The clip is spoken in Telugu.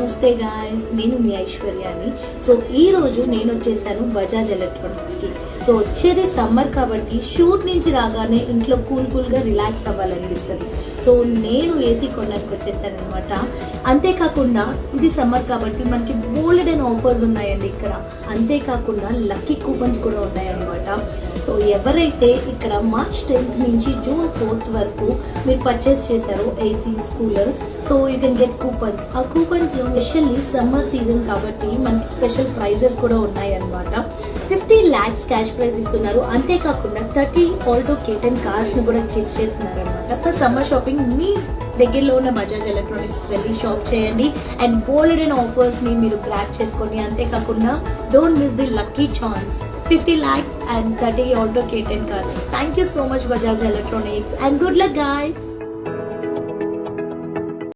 నమస్తే గాయస్, నేను మీ ఐశ్వర్యాని. సో ఈ రోజు నేను వచ్చేసాను బజాజ్ ఎలక్ట్రానిక్స్కి. సో వచ్చేది సమ్మర్ కాబట్టి షూట్ నుంచి రాగానే ఇంట్లో కూల్గా రిలాక్స్ అవ్వాలనిపిస్తుంది. సో నేను ఏసీ కొనడానికి వచ్చేసాను అనమాట. అంతేకాకుండా ఇది సమ్మర్ కాబట్టి మనకి బోల్డ్ అండ్ ఆఫర్స్ ఉన్నాయండి ఇక్కడ. అంతేకాకుండా లక్కీ కూపన్స్ కూడా ఉన్నాయన్నమాట. సో ఎవరైతే ఇక్కడ మార్చ్ 10th నుంచి జూన్ 4th వరకు మీరు పర్చేస్ చేశారో ACs, coolers, so you can get coupons. ఆ కూపన్స్లో స్పెషల్లీ సమ్మర్ సీజన్ కాబట్టి మనకి స్పెషల్ ప్రైజెస్ కూడా ఉన్నాయి అన్నమాట. 50 lakhs క్యాష్ ప్రైజ్ ఇస్తున్నారు. అంతేకాకుండా 30 ఆల్టో K10 కార్స్ని కూడా గిఫ్ట్ చేస్తున్నారు అనమాట. సమ్మర్ షాపింగ్ మీ దగ్గరలో ఉన్న బజాజ్ ఎలక్ట్రానిక్స్ వెళ్ళి షాప్ చేయండి అండ్ బోల్డ్ అండ్ ఆఫర్స్ని మీరు గ్రాప్ చేసుకోండి. అంతేకాకుండా don't miss the lucky chance, 50 lakhs and 30 auto K10 cars. Thank you so much Bajaj Electronics and good luck guys.